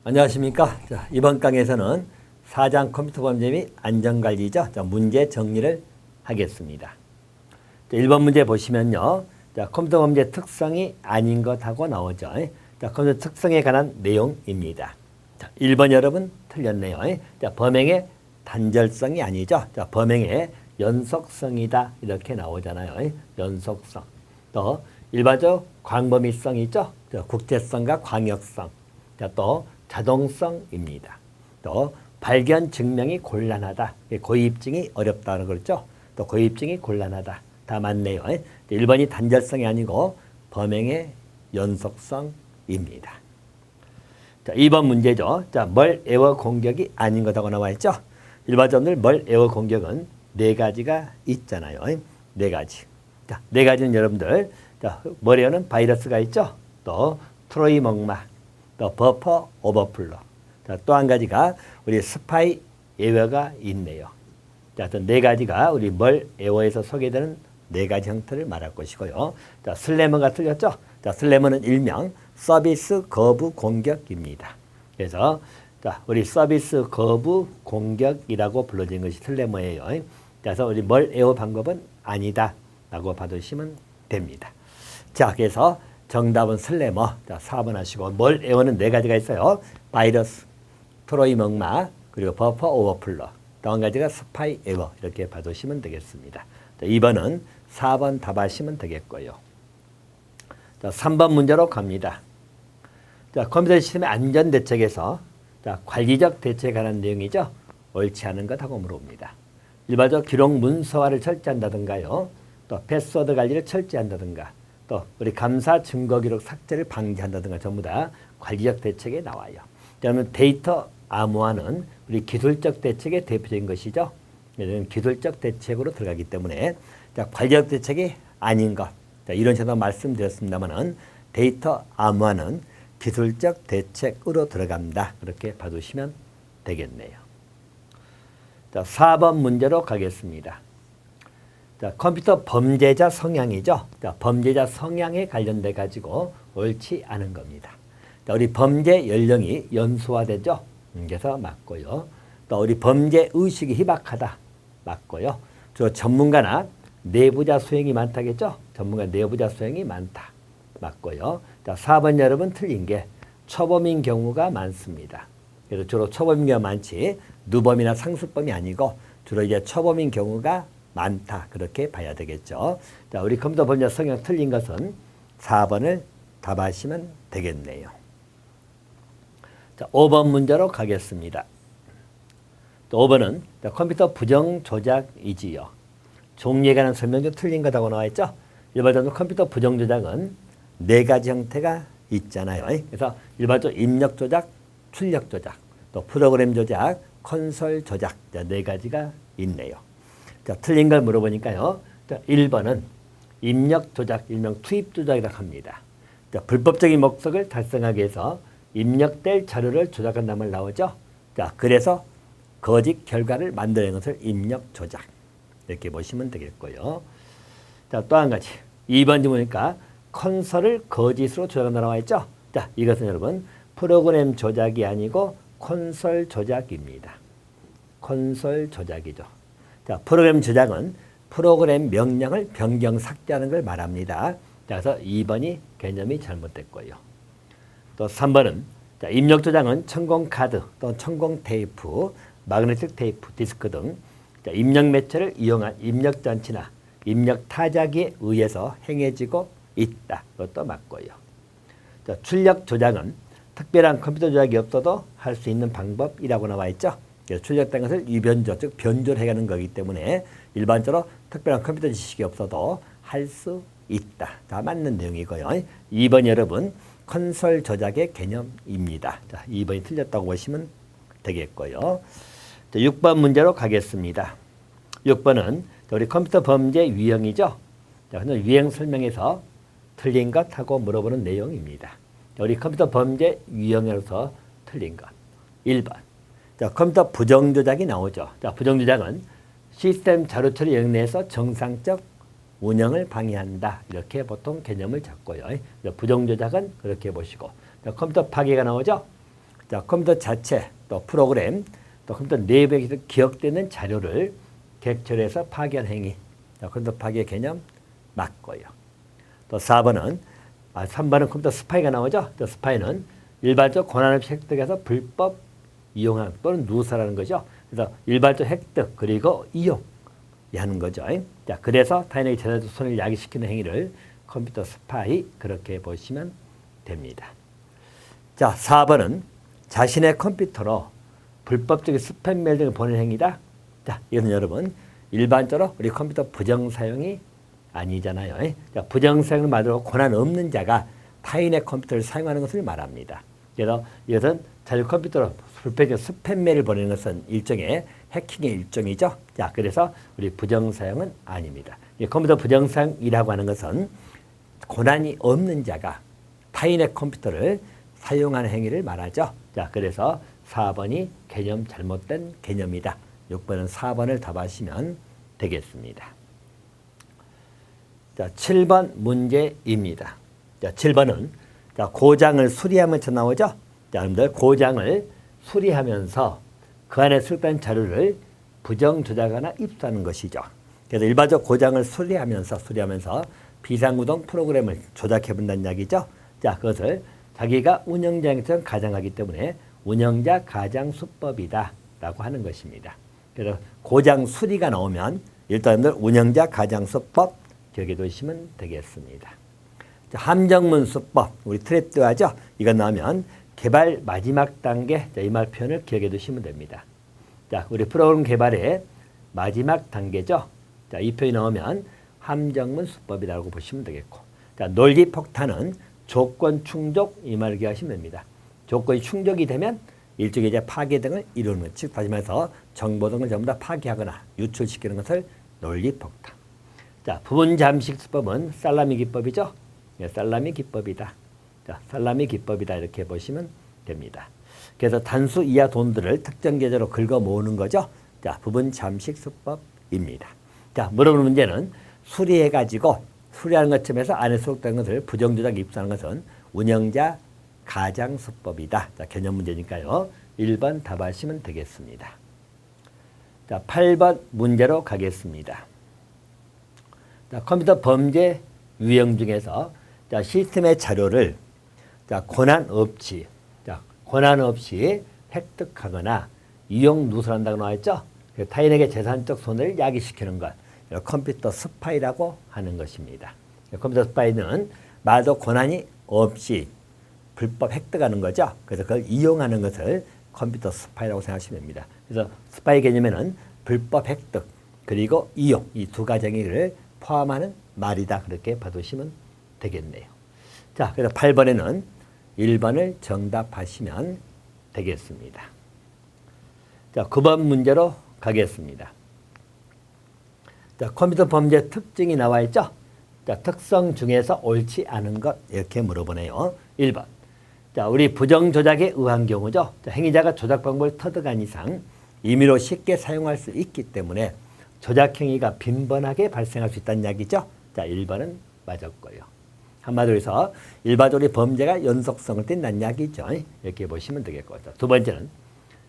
안녕하십니까. 자, 이번 강의에서는 사장 컴퓨터 범죄 및 안전관리죠. 자, 문제 정리를 하겠습니다. 자, 1번 문제 보시면요. 자, 컴퓨터 범죄 특성이 아닌 것하고 나오죠. 자, 컴퓨터 특성에 관한 내용입니다. 자, 1번 여러분 틀렸네요. 자, 범행의 단절성이 아니죠. 자, 범행의 연속성이다. 이렇게 나오잖아요. 연속성. 또 일반적 광범위성이 있죠. 자, 국제성과 광역성. 자, 또 자동성입니다. 또 발견 증명이 곤란하다. 고입증이 어렵다는 거죠. 또 고입증이 곤란하다. 다 맞네요. 1번이 단절성이 아니고 범행의 연속성입니다. 자, 2번 문제죠. 자, 멀 에어 공격이 아닌 것하고 나와 있죠. 일반적으로 멀 에어 공격은 네 가지가 있잖아요. 네 가지. 자, 네 가지는 여러분들, 자, 멀에어는 바이러스가 있죠. 또 트로이 목마, 또 버퍼 오버플로. 자, 또 한 가지가 우리 스파이 에어가 있네요. 자, 네 가지가 우리 멀 에어에서 소개되는 네 가지 형태를 말할 것이고요. 자, 슬래머가 틀렸죠? 자, 슬래머는 일명 서비스 거부 공격입니다. 그래서 자, 우리 서비스 거부 공격이라고 불러진 것이 슬래머예요. 그래서 우리 멀 에어 방법은 아니다라고 받으시면 됩니다. 자, 그래서 정답은 슬래머. 자, 4번 하시고 멀 에어는 네 가지가 있어요. 바이러스, 트로이 목마, 그리고 버퍼 오버플로. 또 한 가지가 스파이 에어. 이렇게 봐두시면 되겠습니다. 자, 2번은 4번 답하시면 되겠고요. 자, 3번 문제로 갑니다. 자, 컴퓨터 시스템의 안전 대책에서 자, 관리적 대책에 관한 내용이죠. 옳지 않은 것하고 물어봅니다. 일반적 기록 문서화를 철저한다든가요. 또 패스워드 관리를 철저한다든가. 또 우리 감사 증거 기록 삭제를 방지한다든가 전부 다 관리적 대책에 나와요. 그다음에 데이터 암호화는 우리 기술적 대책의 대표적인 것이죠. 이런 기술적 대책으로 들어가기 때문에 자, 관리적 대책이 아닌 것. 자, 이런 식으로 말씀드렸습니다만은 데이터 암호화는 기술적 대책으로 들어간다. 그렇게 봐두시면 되겠네요. 자, 4번 문제로 가겠습니다. 자, 컴퓨터 범죄자 성향이죠. 자, 범죄자 성향에 관련돼 가지고 옳지 않은 겁니다. 자, 우리 범죄 연령이 연소화되죠. 그래서 맞고요. 또 우리 범죄 의식이 희박하다. 맞고요. 저 전문가나 내부자 수행이 많다겠죠. 전문가 내부자 수행이 많다. 맞고요. 자, 4번 여러분 틀린 게 초범인 경우가 많습니다. 그래서 주로 초범인 경우가 많지 누범이나 상습범이 아니고 주로 이제 초범인 경우가 많다. 그렇게 봐야 되겠죠. 자, 우리 컴퓨터 범죄 성향 틀린 것은 4번을 답하시면 되겠네요. 자, 5번 문제로 가겠습니다. 5번은 컴퓨터 부정 조작이지요. 종류에 관한 설명 중 틀린 것하고 나와 있죠. 일반적으로 컴퓨터 부정 조작은 네 가지 형태가 있잖아요. 그래서 일반적으로 입력 조작, 출력 조작, 또 프로그램 조작, 콘솔 조작 네 가지가 있네요. 자, 틀린 걸 물어보니까요. 자, 1번은 입력 조작, 일명 투입 조작이라고 합니다. 자, 불법적인 목적을 달성하기 위해서 입력될 자료를 조작한다는 말 나오죠. 자, 그래서 거짓 결과를 만드는 것을 입력 조작. 이렇게 보시면 되겠고요. 자, 또 한 가지. 2번 보니까 콘솔을 거짓으로 조작한다고 나와 있죠. 자, 이것은 여러분 프로그램 조작이 아니고 콘솔 조작입니다. 콘솔 조작이죠. 자, 프로그램 조작은 프로그램 명령을 변경 삭제하는 걸 말합니다. 그래서 2번이 개념이 잘못됐고요. 또 3번은 자, 입력 조작은 천공 카드 또는 천공 테이프, 마그네틱 테이프, 디스크 등 자, 입력 매체를 이용한 입력 장치나 입력 타자기에 의해서 행해지고 있다. 이것도 맞고요. 자, 출력 조작은 특별한 컴퓨터 조작이 없어도 할 수 있는 방법이라고 나와 있죠. 출력된 것을 유변조, 즉 변조를 해가는 거기 때문에 일반적으로 특별한 컴퓨터 지식이 없어도 할 수 있다. 다 맞는 내용이고요. 2번 여러분 콘솔 조작의 개념입니다. 자, 2번이 틀렸다고 보시면 되겠고요. 자, 6번 문제로 가겠습니다. 6번은 우리 컴퓨터 범죄 유형이죠. 자, 유형 설명에서 틀린 것하고 물어보는 내용입니다. 자, 우리 컴퓨터 범죄 유형에서 틀린 것. 1번. 자, 컴퓨터 부정 조작이 나오죠. 자, 부정 조작은 시스템 자료 처리 영역 내에서 정상적 운영을 방해한다. 이렇게 보통 개념을 잡고요. 부정 조작은 그렇게 보시고. 자, 컴퓨터 파괴가 나오죠. 자, 컴퓨터 자체, 또 프로그램, 또 컴퓨터 내부에 기억되는 자료를 객처리해서 파괴한 행위. 자, 컴퓨터 파괴 개념 맞고요. 또 4번은 3번은 컴퓨터 스파이가 나오죠. 또 스파이는 일반적 권한을 획득해서 불법 이용한 또는 누설하는 거죠. 그래서 일반적 획득 그리고 이용하는 거죠. 자, 그래서 타인에게 재산적 손해를 야기시키는 행위를 컴퓨터 스파이 그렇게 보시면 됩니다. 자, 4번은 자신의 컴퓨터로 불법적인 스팸 메일 등을 보내는 행위다. 자, 이것은 여러분 일반적으로 우리 컴퓨터 부정 사용이 아니잖아요. 자, 부정 사용을 말로 권한 없는 자가 타인의 컴퓨터를 사용하는 것을 말합니다. 그래서 이것은 자기 컴퓨터로 불법적인 스팸 메일을 보내는 것은 일종의 해킹의 일종이죠. 자, 그래서 우리 부정 사용은 아닙니다. 컴퓨터 부정 사용이라고 하는 것은 권한이 없는 자가 타인의 컴퓨터를 사용하는 행위를 말하죠. 자, 그래서 4번이 개념 잘못된 개념이다. 6번은 4번을 답하시면 되겠습니다. 자, 7번 문제입니다. 자, 7번은 자, 고장을 수리하면서 나오죠. 자, 여러분들 고장을 수리하면서 그 안에 수록된 자료를 부정 조작하거나 입수하는 것이죠. 그래서 일반적 고장을 수리하면서 비상구동 프로그램을 조작해 본다는 이야기죠. 자, 그것을 자기가 운영자처럼 가정하기 때문에 운영자 가장 수법이다 라고 하는 것입니다. 그래서 고장 수리가 나오면 일단 운영자 가장 수법 기억해 두시면 되겠습니다. 자, 함정문 수법 우리 트랩도 하죠. 이거 나오면 개발 마지막 단계 이 말 표현을 기억해 두시면 됩니다. 자, 우리 프로그램 개발의 마지막 단계죠. 자, 이 표현이 나오면 함정문 수법이라고 보시면 되겠고, 자, 논리 폭탄은 조건 충족 이 말을 기억하시면 됩니다. 조건이 충족이 되면 일종의 이제 파괴 등을 이루는 것, 즉 다시 말해서 정보 등을 전부 다 파괴하거나 유출시키는 것을 논리 폭탄. 자, 부분 잠식 수법은 살라미 기법이죠. 네, 살라미 기법이다. 자, 살라미 기법이다 이렇게 보시면 됩니다. 그래서 단수 이하 돈들을 특정 계좌로 긁어 모으는 거죠. 자, 부분 잠식 수법입니다. 자, 물어보는 문제는 수리해가지고 수리하는 것쯤에서 안에 수록된 것을 부정조작 입수하는 것은 운영자 가장 수법이다. 자, 개념 문제니까요. 1번 답하시면 되겠습니다. 자, 8번 문제로 가겠습니다. 자, 컴퓨터 범죄 유형 중에서 자, 시스템의 자료를 자, 권한 없이 획득하거나 이용 누설한다고 나와있죠. 타인에게 재산적 손해를 야기시키는 것, 컴퓨터 스파이라고 하는 것입니다. 컴퓨터 스파이는 말도 권한이 없이 불법 획득하는 거죠. 그래서 그걸 이용하는 것을 컴퓨터 스파이라고 생각하시면 됩니다. 그래서 스파이 개념에는 불법 획득 그리고 이용 이 두 가지를 포함하는 말이다. 그렇게 봐두시면 되겠네요. 자, 그래서 8번에는 1번을 정답하시면 되겠습니다. 자, 9번 문제로 가겠습니다. 자, 컴퓨터 범죄 특징이 나와 있죠. 자, 특성 중에서 옳지 않은 것 이렇게 물어보네요. 1번. 자, 우리 부정 조작에 의한 경우죠. 자, 행위자가 조작 방법을 터득한 이상 임의로 쉽게 사용할 수 있기 때문에 조작 행위가 빈번하게 발생할 수 있다는 이야기죠. 자, 1번은 맞았고요. 한마디로 해서 일반적으로 범죄가 연속성을 띈다는 이야기죠. 이렇게 보시면 되겠고, 두 번째는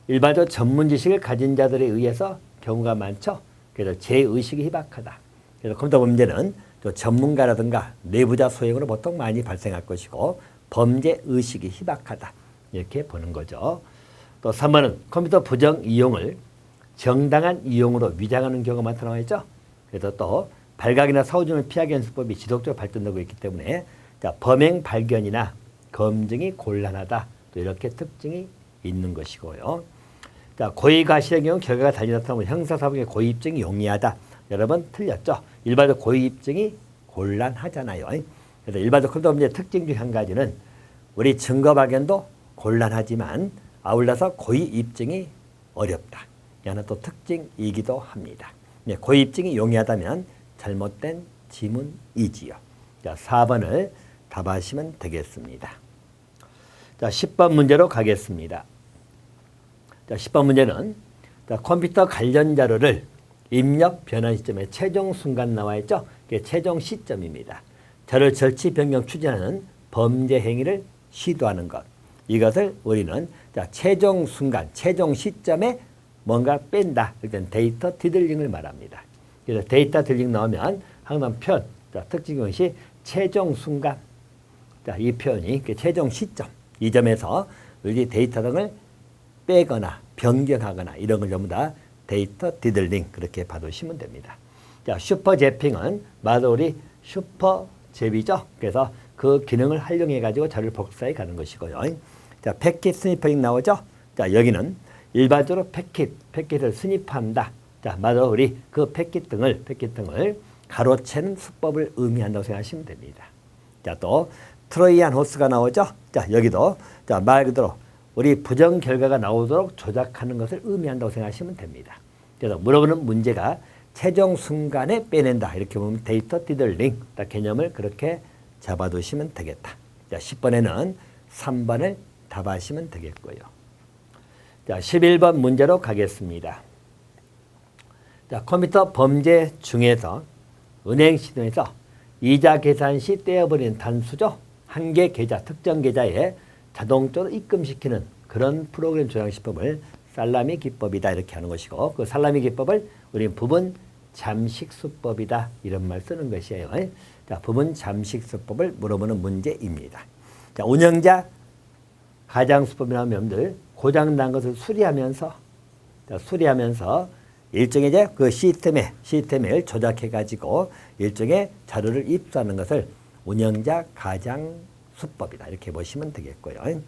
일반적 전문 지식을 가진 자들에 의해서 경우가 많죠. 그래서 제의식이 희박하다. 그래서 컴퓨터 범죄는 또 전문가라든가 내부자 소형으로 보통 많이 발생할 것이고 범죄 의식이 희박하다. 이렇게 보는 거죠. 또 3번은 컴퓨터 부정 이용을 정당한 이용으로 위장하는 경우가 많다고 나와 있죠. 그래서 또 발각이나 사후 중을 피하기 위한 수법이 지속적으로 발전되고 있기 때문에 자, 범행 발견이나 검증이 곤란하다. 또 이렇게 특징이 있는 것이고요. 자, 고의 과실의 경우 결과가 달리 나타나면 형사사법의 고의 입증이 용이하다. 여러분 틀렸죠? 일반적 고의 입증이 곤란하잖아요. 그래서 일반적 컴퓨터 범죄의 특징 중 한 가지는 우리 증거 발견도 곤란하지만 아울러서 고의 입증이 어렵다. 이 하나 또 특징이기도 합니다. 고의 입증이 용이하다면 잘못된 지문이지요. 자, 4번을 답하시면 되겠습니다. 자, 10번 문제로 가겠습니다. 자, 10번 문제는 자, 컴퓨터 관련 자료를 입력 변환 시점에 최종 순간 나와 있죠. 이게 최종 시점입니다. 자료를 절치 변경 추진하는 범죄 행위를 시도하는 것. 이것을 우리는 자, 최종 순간, 최종 시점에 뭔가 뺀다. 일단 데이터 디들링을 말합니다. 그래서 데이터 디들링 나오면 항상 표현, 자, 특징 것이 최종 순간. 자, 이 표현이 그 최종 시점, 이 점에서 우리 데이터 등을 빼거나 변경하거나 이런 걸 전부 다 데이터 디들링 그렇게 봐두시면 됩니다. 자, 슈퍼 제핑은 바로 우리 슈퍼 잽이죠. 그래서 그 기능을 활용해 가지고 자료를 복사해 가는 것이고요. 자, 패킷 스니퍼링 나오죠. 자, 여기는 일반적으로 패킷을 스니프한다. 자, 바로 우리 그 패킷 등을 가로채는 수법을 의미한다고 생각하시면 됩니다. 자, 또 트로이안 호스가 나오죠. 자, 여기도 자, 말 그대로 우리 부정 결과가 나오도록 조작하는 것을 의미한다고 생각하시면 됩니다. 그래서 물어보는 문제가 최종 순간에 빼낸다. 이렇게 보면 데이터 디들링 개념을 그렇게 잡아두시면 되겠다. 자, 10번에는 3번을 답하시면 되겠고요. 자, 11번 문제로 가겠습니다. 자, 컴퓨터 범죄 중에서 은행 시스템에서 이자 계산 시 떼어버리는 단수죠. 한 개 계좌, 특정 계좌에 자동적으로 입금시키는 그런 프로그램 조작시법을 살라미 기법이다 이렇게 하는 것이고, 그 살라미 기법을 우리는 부분 잠식 수법이다 이런 말 쓰는 것이에요. 자, 부분 잠식 수법을 물어보는 문제입니다. 자, 운영자 가장 수법이나 여러분들 고장난 것을 수리하면서 일종의 이제 그 시스템을 조작해 가지고 일종의 자료를 입수하는 것을 운영자 가장 수법이다 이렇게 보시면 되겠고요.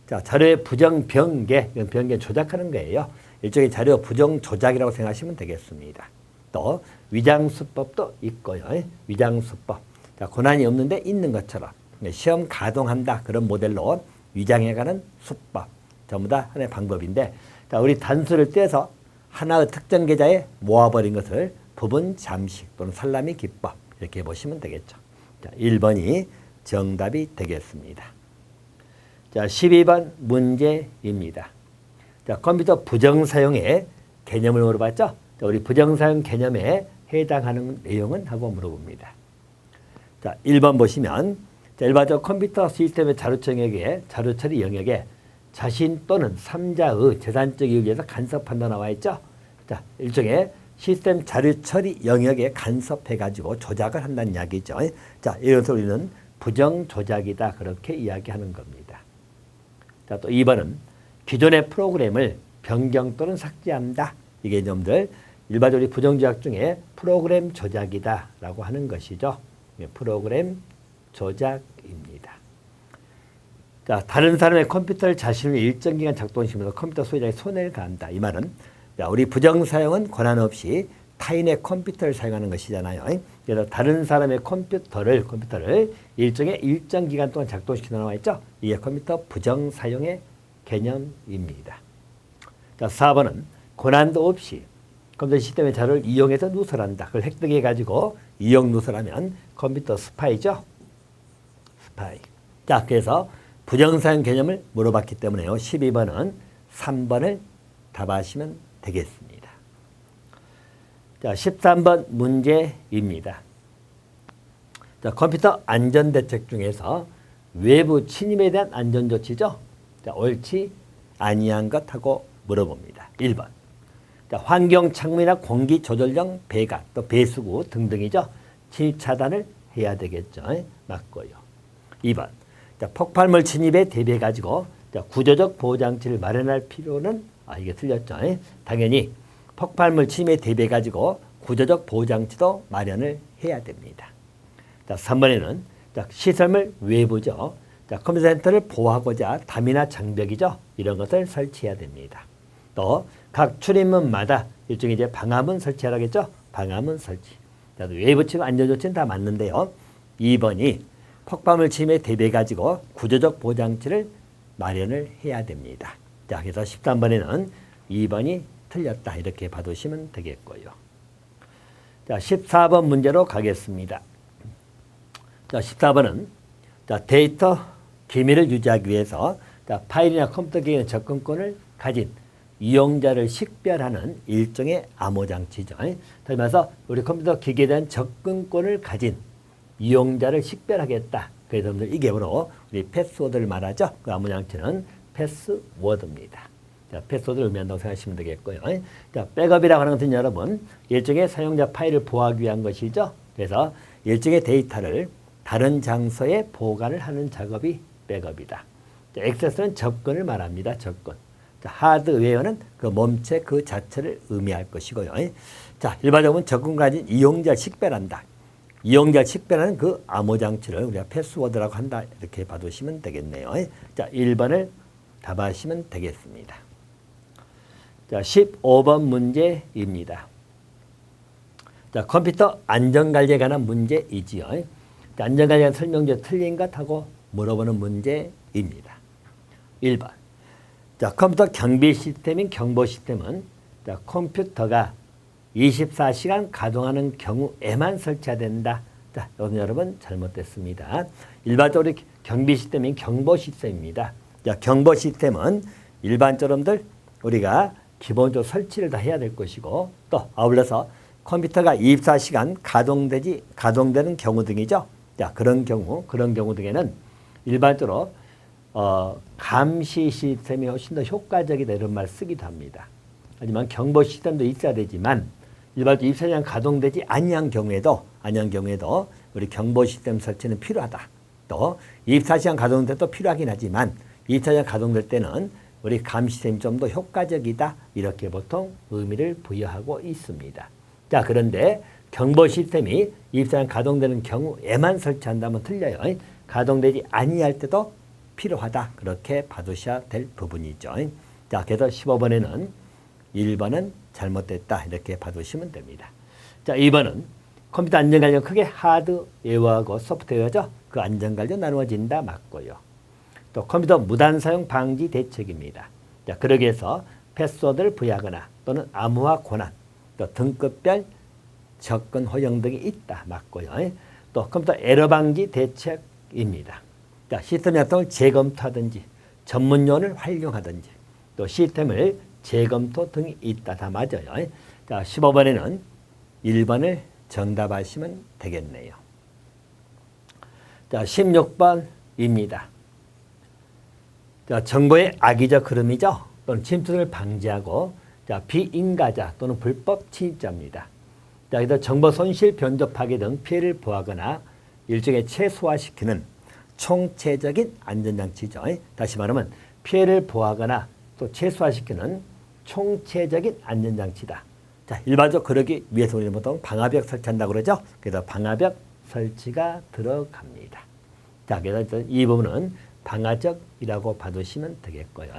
자, 자료의 부정 변개, 이건 변개 조작하는 거예요. 일종의 자료 부정 조작이라고 생각하시면 되겠습니다. 또 위장 수법도 있고요. 위장 수법. 자, 고난이 없는데 있는 것처럼 시험 가동한다 그런 모델로 위장해가는 수법. 전부 다 하나의 방법인데, 자, 우리 단수를 떼서 하나의 특정 계좌에 모아버린 것을 부분 잠식 또는 살라미 기법 이렇게 보시면 되겠죠. 자, 1번이 정답이 되겠습니다. 자, 12번 문제입니다. 자, 컴퓨터 부정사용의 개념을 물어봤죠. 자, 우리 부정사용 개념에 해당하는 내용은 하고 물어봅니다. 자, 1번 보시면 자, 일반적으로 컴퓨터 시스템의 자료 처리 영역에 자신 또는 3자의 재산적 이익에 의해서 간섭한다 나와 있죠. 자, 일종의 시스템 자료 처리 영역에 간섭해가지고 조작을 한다는 이야기죠. 자, 이것을 우리는 부정 조작이다 그렇게 이야기하는 겁니다. 자, 또 2번은 기존의 프로그램을 변경 또는 삭제한다. 이 개념들 일반적으로 부정 조작 중에 프로그램 조작이다라고 하는 것이죠. 프로그램 조작입니다. 자, 다른 사람의 컴퓨터를 자신의 일정 기간 작동시키면서 컴퓨터 소유자의 손해를 가한다. 이 말은 자, 우리 부정 사용은 권한 없이 타인의 컴퓨터를 사용하는 것이잖아요. 그래서 다른 사람의 컴퓨터를 일정의 일정 기간 동안 작동시키는 나와 있죠. 이게 컴퓨터 부정 사용의 개념입니다. 자, 4번은 권한도 없이 컴퓨터 시스템의 자료를 이용해서 누설한다. 그걸 획득해가지고 이용 누설하면 컴퓨터 스파이죠. 스파이. 자, 그래서 부정사용 개념을 물어봤기 때문에요. 12번은 3번을 답하시면 되겠습니다. 자, 13번 문제입니다. 자, 컴퓨터 안전대책 중에서 외부 침입에 대한 안전조치죠. 자, 옳지 아니한 것하고 물어봅니다. 1번. 자, 환경 창문이나 공기 조절령 배가 또 배수구 등등이죠. 침입 차단을 해야 되겠죠. 맞고요. 2번. 자, 폭발물 침입에 대비해 가지고 구조적 보호 장치를 마련할 필요는 이게 틀렸죠. 당연히 폭발물 침입에 대비해 가지고 구조적 보호 장치도 마련을 해야 됩니다. 자, 3번에는 시설물 외부죠. 자, 컴퓨터 센터를 보호하고자 담이나 장벽이죠. 이런 것을 설치해야 됩니다. 또 각 출입문마다 일종의 이제 방화문 설치하라겠죠. 방화문 설치. 자, 외부 침입 안전조치는 다 맞는데요. 2번이 폭발물 침입에 대비해 가지고 구조적 보호 장치를 마련을 해야 됩니다. 자, 그래서 13번에는 2번이 틀렸다 이렇게 봐두시면 되겠고요. 자, 14번 문제로 가겠습니다. 자, 14번은 자, 데이터 기밀을 유지하기 위해서 자, 파일이나 컴퓨터 기기의 접근권을 가진 이용자를 식별하는 일종의 암호장치죠. 그러면서 우리 컴퓨터 기기에 대한 접근권을 가진 이용자를 식별하겠다. 그래서 이게 바로 우리 패스워드를 말하죠. 그 암호장치는 패스워드입니다. 자, 패스워드를 의미한다고 생각하시면 되겠고요. 자, 백업이라고 하는 것은 여러분 일종의 사용자 파일을 보호하기 위한 것이죠. 그래서 일종의 데이터를 다른 장소에 보관을 하는 작업이 백업이다. 자, 액세스는 접근을 말합니다. 접근. 자, 하드웨어는 그 몸체 그 자체를 의미할 것이고요. 자, 일반적으로 접근 가진 이용자를 식별한다. 이용자를 식별하는 그 암호장치를 우리가 패스워드라고 한다. 이렇게 봐두시면 되겠네요. 자, 1번을 답하시면 되겠습니다. 자, 15번 문제입니다. 자, 컴퓨터 안전관리에 관한 문제이지요. 자, 안전관리에 관한 설명제 틀린 것 하고 물어보는 문제입니다. 1번. 자, 컴퓨터 경비 시스템인 경보 시스템은 자, 컴퓨터가 24시간 가동하는 경우에만 설치해야 된다. 자, 이건 여러분 잘못됐습니다. 일반적으로 경비 시스템인 경보 시스템입니다. 자, 경보 시스템은 일반적으로들 우리가 기본적으로 설치를 다 해야 될 것이고 또 아울러서 컴퓨터가 24시간 가동되는 경우 등이죠. 자, 그런 경우 등에는 일반적으로 감시 시스템이 훨씬 더 효과적이다 이런 말 쓰기도 합니다. 하지만 경보 시스템도 있어야 되지만 일반적으로 24시간 가동되지 아니한 경우에도 우리 경보 시스템 설치는 필요하다. 또 24시간 가동될 때도 필요하긴 하지만 24시간 가동될 때는 우리 감시 시스템이 좀 더 효과적이다. 이렇게 보통 의미를 부여하고 있습니다. 자, 그런데 경보 시스템이 24시간 가동되는 경우에만 설치한다면 틀려요. 가동되지 아니할 때도 필요하다. 그렇게 봐두셔야 될 부분이죠. 자, 그래서 15번에는 1번은 잘못됐다. 이렇게 봐두시면 됩니다. 자, 2번은 컴퓨터 안전관리는 크게 하드웨어하고 소프트웨어죠. 그 안전관리로 나누어진다. 맞고요. 또 컴퓨터 무단 사용 방지 대책입니다. 자, 그러기 위해서 패스워드를 부여하거나 또는 암호화 권한, 또 등급별 접근 허용 등이 있다. 맞고요. 또 컴퓨터 에러 방지 대책입니다. 자, 시스템 작동을 재검토하든지 전문용어를 활용하든지 또 시스템을 재검토 등이 있다. 다 맞아요. 자, 15번에는 1번을 정답하시면 되겠네요. 자, 16번입니다. 자, 정보의 악의적 흐름이죠. 또는 침투를 방지하고 자, 비인가자 또는 불법 침입자입니다. 자, 그래서 정보 손실, 변조, 파괴 등 피해를 보하거나 일종의 최소화시키는 총체적인 안전장치죠. 다시 말하면 피해를 보하거나 또 최소화시키는 총체적인 안전장치다. 자, 일반적으로 그러기 위해서 우리는 보통 방화벽 설치한다고 그러죠. 그래서 방화벽 설치가 들어갑니다. 자, 그래서 이 부분은 방화적이라고 봐두시면 되겠고요.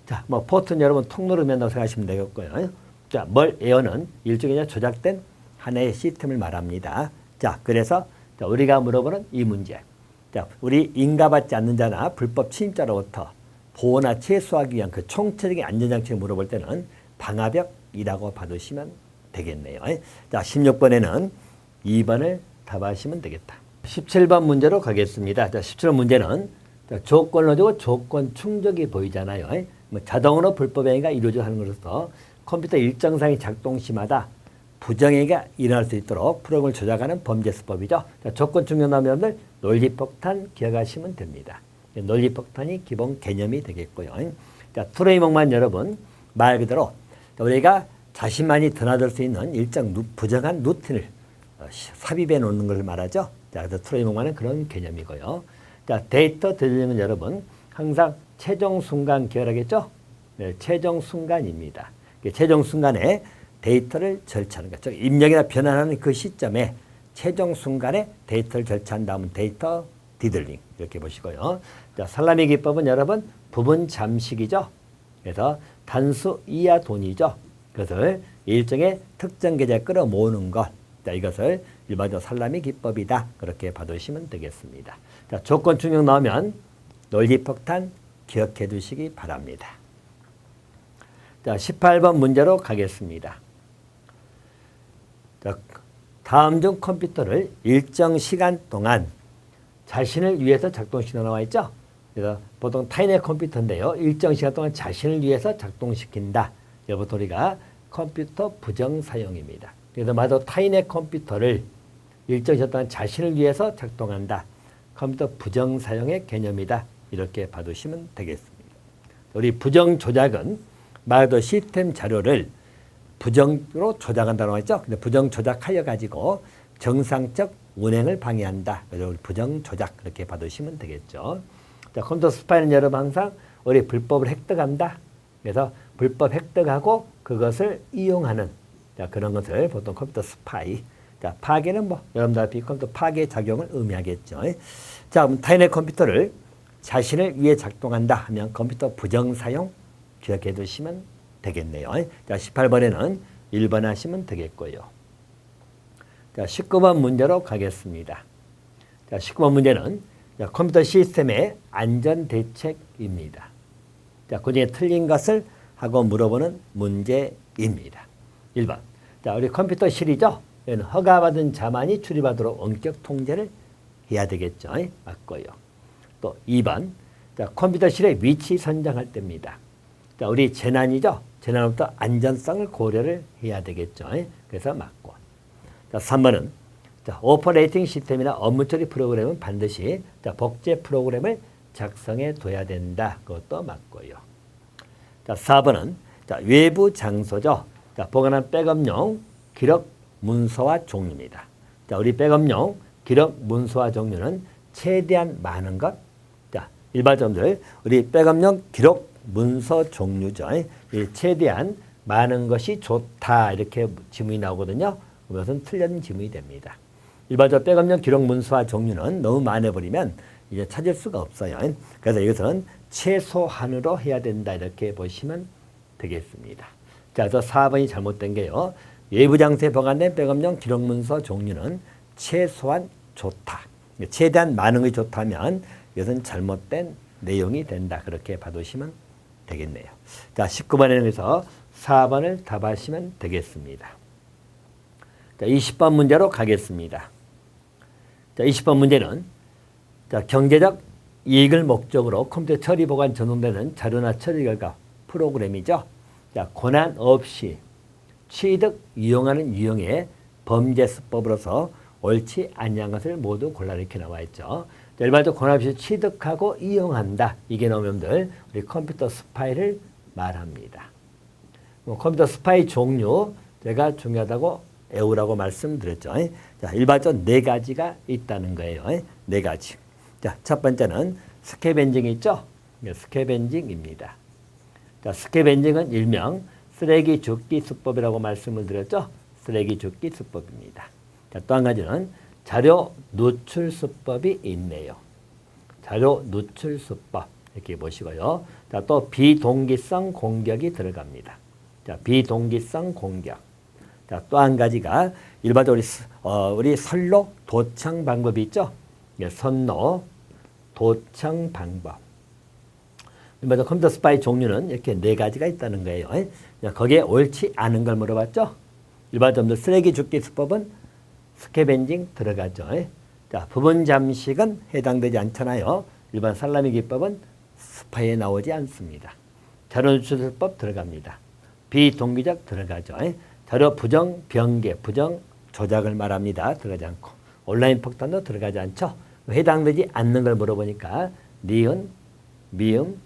자, 뭐 포트는 여러분 통로를 의미한다고 생각하시면 되겠고요. 자, 멀에어는 일종의 조작된 하나의 시스템을 말합니다. 자, 그래서 자, 우리가 물어보는 이 문제. 자, 우리 인가받지 않는 자나 불법 침입자로부터 보호나 최소화하기 위한 그 총체적인 안전장치를 물어볼 때는 방화벽이라고 봐두시면 되겠네요. 자, 16번에는 2번을 답하시면 되겠다. 17번 문제로 가겠습니다. 자, 17번 문제는 자, 조건을 주고 조건 충족이 보이잖아요. 뭐 자동으로 불법 행위가 이루어져 하는 것으로서 컴퓨터 일정상의 작동 시마다 부정행위가 일어날 수 있도록 프로그램을 조작하는 범죄수법이죠. 자, 조건 충족 나오면 여러분들 논리폭탄 기억하시면 됩니다. 논리폭탄이 기본 개념이 되겠고요. 자, 트레이몽만 여러분 말 그대로 우리가 자신만이 드나들 수 있는 일정 부정한 루틴을 삽입해 놓는 걸 말하죠. 자, 그래서 트레이몽만은 그런 개념이고요. 자, 데이터 드리는 여러분 항상 최종 순간 기억하겠죠? 네, 최종 순간입니다. 최종 순간에 데이터를 절차하는 거죠. 입력이나 변환하는 그 시점에 최종 순간에 데이터를 절차한 다음은 데이터 디들링 이렇게 보시고요. 자, 살라미 기법은 여러분 부분 잠식이죠. 그래서 단수 이하 돈이죠. 그것을 일정의 특정 계좌에 끌어모으는 것. 자, 이것을 일반적으로 살라미 기법이다. 그렇게 봐두시면 되겠습니다. 자, 조건 충족 나오면 논리폭탄 기억해 두시기 바랍니다. 자, 18번 문제로 가겠습니다. 자, 다음 중 컴퓨터를 일정 시간 동안 자신을 위해서 작동시켜 나와 있죠. 그래서 보통 타인의 컴퓨터인데요. 일정 시간 동안 자신을 위해서 작동시킨다. 이것부터 우리가 컴퓨터 부정 사용입니다. 그래서 마저 타인의 컴퓨터를 일정 시간 동안 자신을 위해서 작동한다. 컴퓨터 부정 사용의 개념이다. 이렇게 봐두시면 되겠습니다. 우리 부정 조작은 말 그대로 시스템 자료를 부정으로 조작한다고 했죠. 근데 부정 조작하여 가지고 정상적 운행을 방해한다. 그래서 우리 부정 조작 그렇게 받으시면 되겠죠. 자, 컴퓨터 스파이는 여러분 항상 우리 불법을 획득한다. 그래서 불법 획득하고 그것을 이용하는 자, 그런 것을 보통 컴퓨터 스파이. 자, 파괴는 뭐 여러분들 앞에 컴퓨터 파괴 작용을 의미하겠죠. 자, 그럼 타인의 컴퓨터를 자신을 위해 작동한다 하면 컴퓨터 부정 사용 기억해 두시면 되겠네요. 자, 18번에는 1번 하시면 되겠고요. 자, 19번 문제로 가겠습니다. 자, 19번 문제는 자, 컴퓨터 시스템의 안전 대책입니다. 자, 그중에 틀린 것을 하고 물어보는 문제입니다. 1번. 자, 우리 컴퓨터실이죠. 여기는 허가받은 자만이 출입하도록 원격 통제를 해야 되겠죠. 맞고요. 또 2번. 자, 컴퓨터실의 위치 선정할 때입니다. 자, 우리 재난이죠. 재난부터 안전성을 고려를 해야 되겠죠. 그래서 맞고. 자, 3번은 자, 오퍼레이팅 시스템이나 업무 처리 프로그램은 반드시 자, 복제 프로그램을 작성해 둬야 된다. 그것도 맞고요. 자, 4번은 자, 외부 장소죠. 자, 보관한 백업용 기록 문서와 종류입니다. 자, 우리 백업용 기록 문서와 종류는 최대한 많은 것. 자, 일반적들 우리 백업용 기록 문서 종류죠. 최대한 많은 것이 좋다. 이렇게 지문이 나오거든요. 그것은 틀린 지문이 됩니다. 일반적으로 백업용 기록 문서와 종류는 너무 많아버리면 이제 찾을 수가 없어요. 그래서 이것은 최소한으로 해야 된다. 이렇게 보시면 되겠습니다. 자, 그래서 4번이 잘못된 게요. 외부 장소에 보관된 백업용 기록 문서 종류는 최소한 좋다. 최대한 많은 것이 좋다면 이것은 잘못된 내용이 된다. 그렇게 봐두시면 되겠네요. 자, 19번에는 그래서 4번을 답하시면 되겠습니다. 자, 20번 문제로 가겠습니다. 자, 20번 문제는 자, 경제적 이익을 목적으로 컴퓨터 처리 보관 전송되는 자료나 처리 결과 프로그램이죠. 자, 권한 없이 취득, 이용하는 유형의 범죄 수법으로서 옳지 아니한 것을 모두 골라 이렇게 나와 있죠. 자, 일반적으로 권한 없이 취득하고 이용한다. 이게 나오면 우리 컴퓨터 스파이를 말합니다. 컴퓨터 스파이 종류 제가 중요하다고 외우라고 말씀드렸죠. 자, 일반적으로 4가지가 있다는 거예요. 4가지. 자, 첫 번째는 스캐벤징이 있죠. 스캐벤징입니다. 자, 스캐벤징은 일명 쓰레기 줍기 수법이라고 말씀을 드렸죠. 쓰레기 줍기 수법입니다. 자, 또 한 가지는 자료 누출 수법이 있네요. 자료 누출 수법 이렇게 보시고요. 자, 또 비동기성 공격이 들어갑니다. 자, 비동기성 공격. 자, 또 한 가지가 일반적으로 우리 선로 도청 방법이 있죠. 선로 도청 방법. 일반적으로 컴퓨터 스파이 종류는 이렇게 4가지가 있다는 거예요. 거기에 옳지 않은 걸 물어봤죠. 일반적으로 쓰레기 줍기 수법은 스캐벤징 들어가죠. 자, 부분 잠식은 해당되지 않잖아요. 일반 살라미 기법은 스파이에 나오지 않습니다. 자료 누출 수법 들어갑니다. 비동기적 들어가죠. 자료 부정, 변개, 부정, 조작을 말합니다. 들어가지 않고. 온라인 폭탄도 들어가지 않죠. 해당되지 않는 걸 물어보니까 니은, 미음,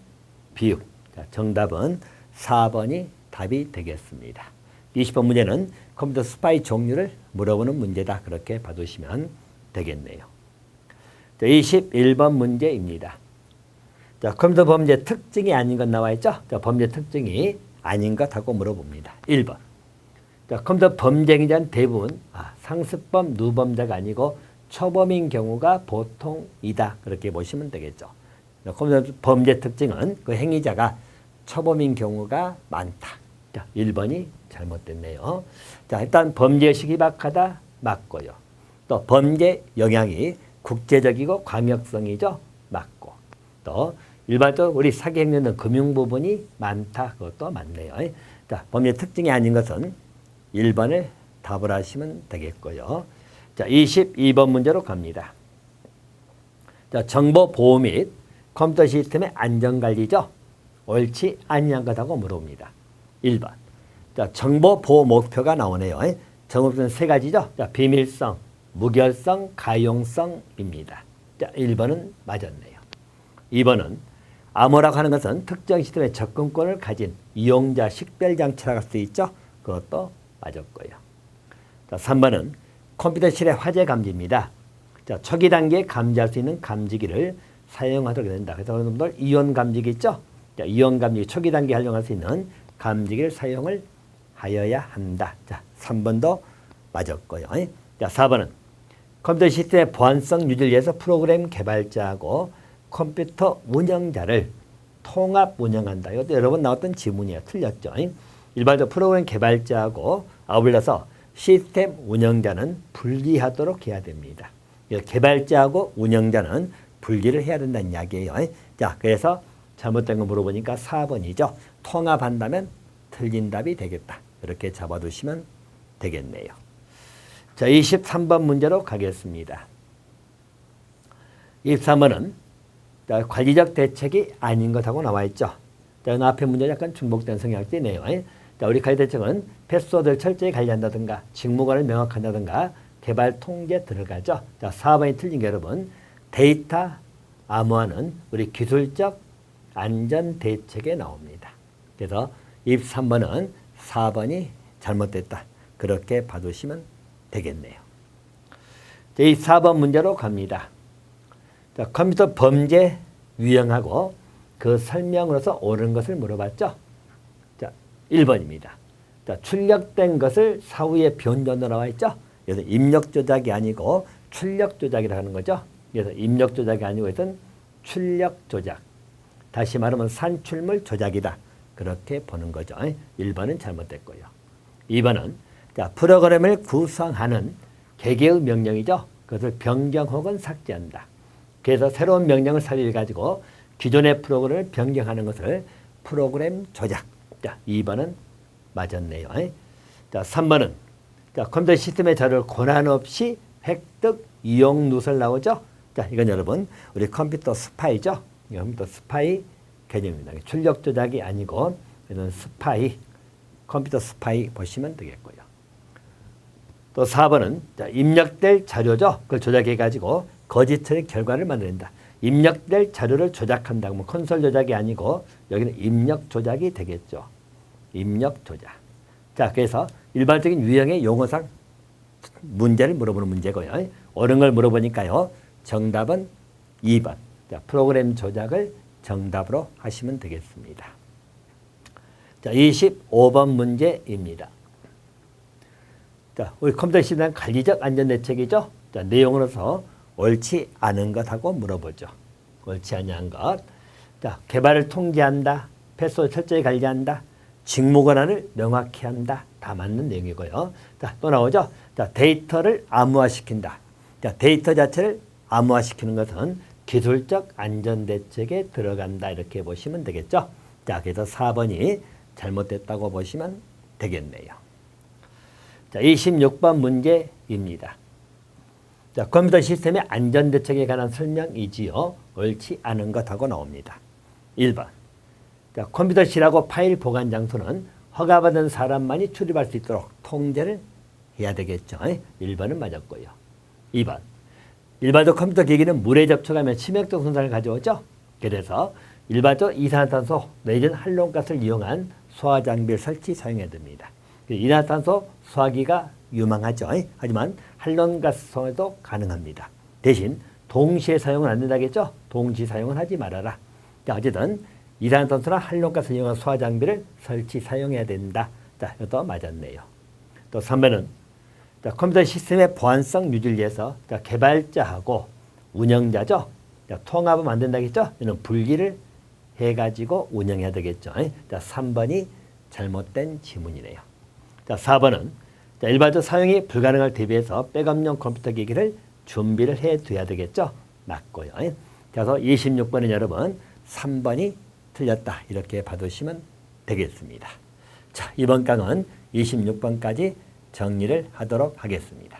비읍. 자, 정답은 4번이 답이 되겠습니다. 20번 문제는 컴퓨터 스파이 종류를 물어보는 문제다. 그렇게 봐두시면 되겠네요. 자, 21번 문제입니다. 자, 컴퓨터 범죄 특징이 아닌 것 나와 있죠. 자, 범죄 특징이 아닌 것하고 물어봅니다. 1번. 자, 컴퓨터 범죄자는 대부분 상습범, 누범자가 아니고 초범인 경우가 보통이다. 그렇게 보시면 되겠죠. 컴퓨터 범죄 특징은 그 행위자가 초범인 경우가 많다. 자, 1번이 잘못됐네요. 자, 일단 범죄의식이 박하다. 맞고요. 또 범죄 영향이 국제적이고 광역성이죠. 맞고. 또 일반적으로 우리 사기 행위는 금융 부분이 많다. 그것도 맞네요. 자, 범죄 특징이 아닌 것은 1번을 답을 하시면 되겠고요. 자, 22번 문제로 갑니다. 자, 정보 보호 및 컴퓨터 시스템의 안전관리죠. 옳지 아니한 것하고 물어봅니다. 1번. 자, 정보 보호 목표가 나오네요. 정보 목표는 3가지죠. 자, 비밀성, 무결성, 가용성입니다. 자, 1번은 맞았네요. 2번은 암호라고 하는 것은 특정 시스템에 접근권을 가진 이용자 식별 장치라고 할 수 있죠. 그것도 맞았고요. 자, 3번은 컴퓨터실의 화재 감지입니다. 자, 초기 단계에 감지할 수 있는 감지기를 사용하도록 된다. 그래서 여러분들 이온 감지기 있죠. 자, 이온 감지기 초기 단계에 활용할 수 있는 감지기를 사용을 하여야 한다. 자, 3번도 맞았고요. 자, 4번은 컴퓨터 시스템의 보안성 유지를 위해서 프로그램 개발자하고 컴퓨터 운영자를 통합 운영한다. 이것도 여러 번 나왔던 지문이에요. 틀렸죠. 일반적으로 프로그램 개발자하고 아울러서 시스템 운영자는 분리하도록 해야 됩니다. 개발자하고 운영자는 분리를 해야 된다는 이야기예요. 자, 그래서 잘못된 거 물어보니까 4번이죠. 통합한다면 틀린 답이 되겠다. 이렇게 잡아두시면 되겠네요. 자, 23번 문제로 가겠습니다. 23번은 관리적 대책이 아닌 것하고 나와 있죠. 자, 앞에 문제 약간 중복된 성향을 띠네요. 자, 우리 관리 대책은 패스워드를 철저히 관리한다든가 직무관을 명확한다든가 개발 통제 들어가죠. 자, 4번이 틀린 게 여러분 데이터 암호화는 우리 기술적 안전 대책에 나옵니다. 그래서 23번은 4번이 잘못됐다. 그렇게 봐두시면 되겠네요. 자, 이 4번 문제로 갑니다. 자, 컴퓨터 범죄 유형하고 그 설명으로서 옳은 것을 물어봤죠. 자, 1번입니다. 자, 출력된 것을 사후에 변전으로 나와 있죠. 그래서 입력 조작이 아니고 출력 조작이라고 하는 거죠. 그래서 입력 조작이 아니고 이것은 출력 조작. 다시 말하면 산출물 조작이다. 그렇게 보는 거죠. 1번은 잘못됐고요. 2번은 자, 프로그램을 구성하는 개개의 명령이죠. 그것을 변경 혹은 삭제한다. 그래서 새로운 명령을 살려가지고 기존의 프로그램을 변경하는 것을 프로그램 조작. 자, 2번은 맞았네요. 자, 3번은 자, 컴퓨터 시스템의 자료를 권한 없이 획득, 이용 누설 나오죠. 자, 이건 여러분 우리 컴퓨터 스파이죠. 컴퓨터 스파이 개념입니다. 출력 조작이 아니고 이건 스파이, 컴퓨터 스파이 보시면 되겠고요. 또 4번은 자, 입력될 자료죠. 그걸 조작해가지고 거짓의 결과를 만든다. 입력될 자료를 조작한다고 하면 콘솔 조작이 아니고 여기는 입력 조작이 되겠죠. 입력 조작. 자, 그래서 일반적인 유형의 용어상 문제를 물어보는 문제고요. 옳은 걸 물어보니까요. 정답은 2번. 자, 프로그램 조작을 정답으로 하시면 되겠습니다. 자, 25번 문제입니다. 자, 우리 컴퓨터 시스템 관리적 안전대책이죠. 자, 내용으로서 옳지 않은 것하고 물어보죠. 옳지 않은 것. 자, 개발을 통제한다. 패스워드 철저히 관리한다. 직무 권한을 명확히 한다. 다 맞는 내용이고요. 자, 또 나오죠. 자, 데이터를 암호화시킨다. 자, 데이터 자체를 암호화시키는 것은 기술적 안전대책에 들어간다. 이렇게 보시면 되겠죠. 자, 그래서 4번이 잘못됐다고 보시면 되겠네요. 자, 26번 문제입니다. 자, 컴퓨터 시스템의 안전대책에 관한 설명이지요. 옳지 않은 것하고 나옵니다. 1번. 자, 컴퓨터실하고 파일 보관 장소는 허가받은 사람만이 출입할 수 있도록 통제를 해야 되겠죠. 1번은 맞았고요. 2번. 일반적 컴퓨터 기기는 물에 접촉하면 치명적 손상을 가져오죠. 그래서 일반적 이산화탄소 내지는 한론가스를 이용한 소화 장비를 설치 사용해야 됩니다. 이산화탄소 소화기가 유망하죠. 하지만 한론가스 소화도 가능합니다. 대신 동시에 사용은 안 된다겠죠. 동시 사용은 하지 말아라. 자, 어쨌든 이산화탄소나 한론가스를 이용한 소화 장비를 설치 사용해야 된다. 자, 이것도 맞았네요. 또 3번은 자, 컴퓨터 시스템의 보안성 유지를 위해서 자, 개발자하고 운영자죠. 자, 통합은 안 된다겠죠. 이는 분리를 해가지고 운영해야 되겠죠. 자, 3번이 잘못된 지문이네요. 자, 4번은 자, 일반적 사용이 불가능할 대비해서 백업용 컴퓨터 기기를 준비를 해둬야 되겠죠. 맞고요. 그래서 26번은 여러분 3번이 틀렸다. 이렇게 봐두시면 되겠습니다. 자, 이번 강은 26번까지 정리를 하도록 하겠습니다.